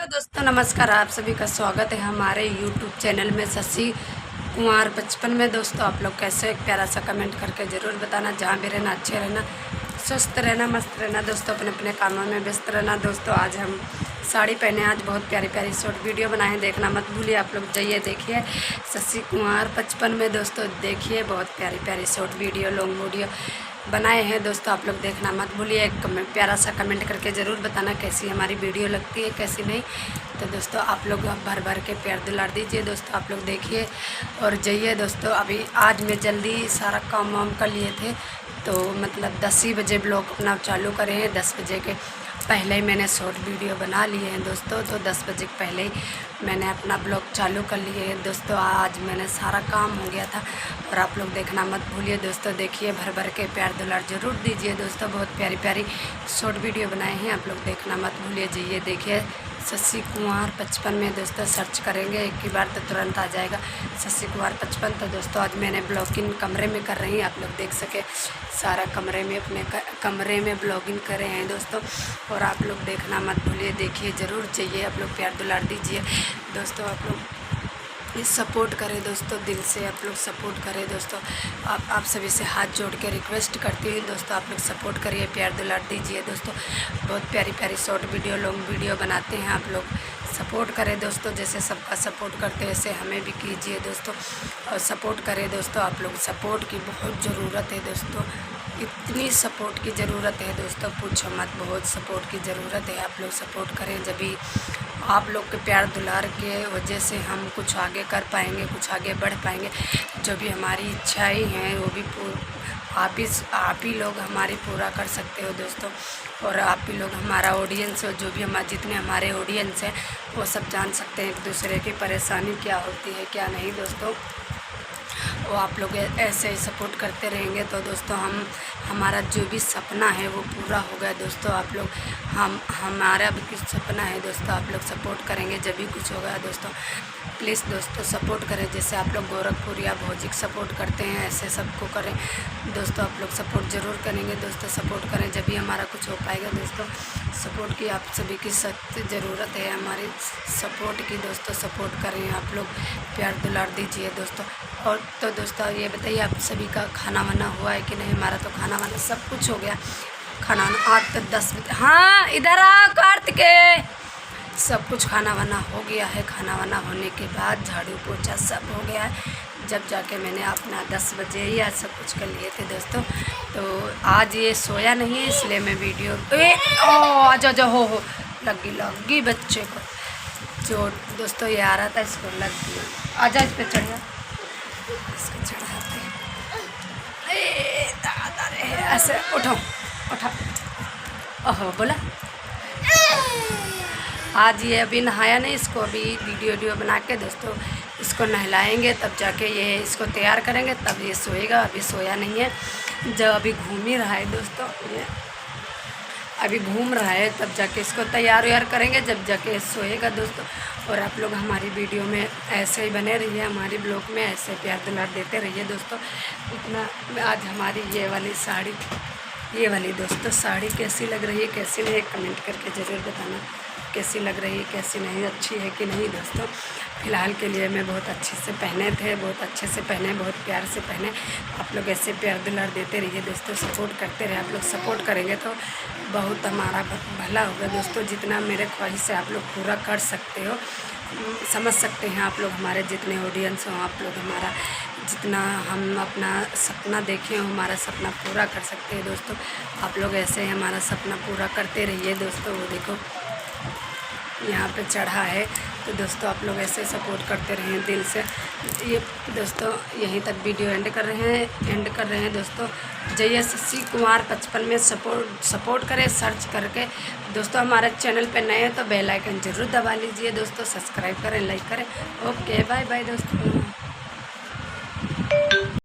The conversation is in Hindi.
हेलो दोस्तों, नमस्कार। आप सभी का स्वागत है हमारे यूट्यूब चैनल में शशि कुमार 55 में। दोस्तों आप लोग कैसे, एक प्यारा सा कमेंट करके ज़रूर बताना। जहाँ भी रहना, अच्छे रहना, स्वस्थ रहना, मस्त रहना दोस्तों, अपने अपने कामों में व्यस्त रहना। दोस्तों आज हम साड़ी पहने, आज बहुत प्यारी प्यारी शॉर्ट वीडियो बनाए हैं, देखना मत भूलिए। आप लोग जाइए देखिए शशि कुमार 55 में। दोस्तों देखिए बहुत प्यारी प्यारी शॉर्ट वीडियो, लॉन्ग वीडियो बनाए हैं दोस्तों, आप लोग देखना मत भूलिए। एक प्यारा सा कमेंट करके ज़रूर बताना कैसी हमारी वीडियो लगती है, कैसी नहीं। तो दोस्तों आप लोग भर भर के प्यार दुलार दीजिए दोस्तों। आप लोग देखिए और जाइए दोस्तों। अभी आज मैं जल्दी सारा काम वाम कर लिए थे, तो मतलब 10 ही बजे ब्लॉग अपना चालू करे हैं। 10 बजे के पहले ही मैंने शॉर्ट वीडियो बना लिए हैं दोस्तों, तो 10 बजे के पहले ही मैंने अपना ब्लॉग चालू कर लिए हैं दोस्तों। आज मैंने सारा काम हो गया था और आप लोग देखना मत भूलिए दोस्तों। देखिए भर भर के प्यार दुलार ज़रूर दीजिए दोस्तों। बहुत प्यारी प्यारी शॉर्ट वीडियो बनाए हैं, आप लोग देखना मत भूलिए। जाइए देखिए शशि कुमार 55 में दोस्तों, सर्च करेंगे एक ही बार तो तुरंत आ जाएगा शशि कुमार 55। तो दोस्तों आज मैंने ब्लॉगिंग कमरे में कर रही हैं, आप लोग देख सके सारा कमरे में, अपने कमरे में ब्लॉगिंग कर रहे हैं दोस्तों। और आप लोग देखना मत भूलिए, देखिए ज़रूर। चाहिए आप लोग प्यार दुलार दीजिए दोस्तों। आप लोग सपोर्ट करें दोस्तों, दिल से आप लोग सपोर्ट करें दोस्तों। आप सभी से हाथ जोड़ के रिक्वेस्ट करती हूँ दोस्तों, आप लोग सपोर्ट करिए, प्यार दुलार दीजिए दोस्तों। बहुत प्यारी प्यारी शॉर्ट वीडियो, लॉन्ग वीडियो बनाते हैं, आप लोग सपोर्ट करें दोस्तों। जैसे सबका सपोर्ट करते हैं वैसे हमें भी कीजिए दोस्तों, और सपोर्ट करें दोस्तों। आप लोग सपोर्ट की बहुत ज़रूरत है दोस्तों, इतनी सपोर्ट की ज़रूरत है दोस्तों, पूछो मत। बहुत सपोर्ट की ज़रूरत है, आप लोग सपोर्ट करें। जब भी आप लोग के प्यार दुलार के वजह से हम कुछ आगे कर पाएंगे, कुछ आगे बढ़ पाएंगे। जो भी हमारी इच्छाएं हैं वो भी आप ही लोग हमारी पूरा कर सकते हो दोस्तों। और आप ही लोग हमारा ऑडियंस हो, जो भी हमारे जितने हमारे ऑडियंस हैं वो सब जान सकते हैं एक दूसरे की परेशानी क्या होती है क्या नहीं दोस्तों। वो आप लोग ऐसे ही सपोर्ट करते रहेंगे तो दोस्तों हमारा जो भी सपना है वो पूरा होगा दोस्तों। आप लोग हमारा भी कुछ सपना है दोस्तों, आप लोग सपोर्ट करेंगे जब भी कुछ होगा दोस्तों। प्लीज़ दोस्तों सपोर्ट करें, जैसे आप लोग गोरखपुर या भौजिक सपोर्ट करते हैं ऐसे सबको करें दोस्तों। आप लोग सपोर्ट ज़रूर करेंगे दोस्तों, सपोर्ट करें जब भी हमारा कुछ हो पाएगा दोस्तों। सपोर्ट की आप सभी की सख्त ज़रूरत है, हमारी सपोर्ट की दोस्तों। सपोर्ट करें, आप लोग प्यार दुलार दीजिए दोस्तों। और तो दोस्तों ये बताइए आप सभी का खाना वाना हुआ है कि नहीं। हमारा तो खाना वाना सब कुछ हो गया, खाना वाना आज तो 10 बजे। हाँ इधर आ कार्तिकेय, सब कुछ खाना वाना हो गया है। खाना वाना होने के बाद झाड़ू पोछा सब हो गया है, जब जाके मैंने अपना 10 बजे ही आज सब कुछ कर लिए थे दोस्तों। तो आज ये सोया नहीं है इसलिए मैं वीडियो आजा हो लगी बच्चे को जो दोस्तों ये आ रहा था, इसको लग गया। आजा इस पर चढ़ जा, इसको चढ़ाते ऐसे उठो ओहो बोला। आज ये अभी नहाया नहीं, इसको अभी वीडियो बना के दोस्तों इसको नहलाएंगे, तब जाके ये इसको तैयार करेंगे, तब ये सोएगा। अभी सोया नहीं है, जब अभी घूम ही रहा है दोस्तों, ये अभी घूम रहा है, तब जाके इसको तैयार व्यार करेंगे, जब जाके सोएगा दोस्तों। और आप लोग हमारी वीडियो में ऐसे ही बने रहिए, हमारी ब्लॉग में ऐसे प्यार दुलार देते रहिए दोस्तों। इतना आज हमारी ये वाली साड़ी, ये वाली दोस्तों साड़ी कैसी लग रही है कैसी नहीं, कमेंट करके ज़रूर बताना कैसी लग रही है कैसी नहीं, अच्छी है कि नहीं दोस्तों। फ़िलहाल के लिए मैं बहुत अच्छे से पहने थे, बहुत अच्छे से पहने, बहुत प्यार से पहने। आप लोग ऐसे प्यार दुलार देते रहिए दोस्तों, सपोर्ट करते रहे। आप लोग सपोर्ट करेंगे तो बहुत हमारा भला होगा दोस्तों। जितना मेरे ख्वाहिश है आप लोग पूरा कर सकते हो, समझ सकते हैं आप लोग। हमारे जितने ऑडियंस हों, आप लोग हमारा जितना हम अपना सपना देखें हमारा सपना पूरा कर सकते हैं दोस्तों। आप लोग ऐसे ही हमारा सपना पूरा करते रहिए दोस्तों। वो देखो यहाँ पे चढ़ा है, तो दोस्तों आप लोग ऐसे सपोर्ट करते रहें दिल से। ये दोस्तों यहीं तक वीडियो एंड कर रहे हैं दोस्तों। जाइए शशि कुमार 55 में सपोर्ट करें सर्च करके दोस्तों। हमारे चैनल पे नए हैं तो बेल आइकन ज़रूर दबा लीजिए दोस्तों, सब्सक्राइब करें, लाइक करें। ओके बाय बाय दोस्तों।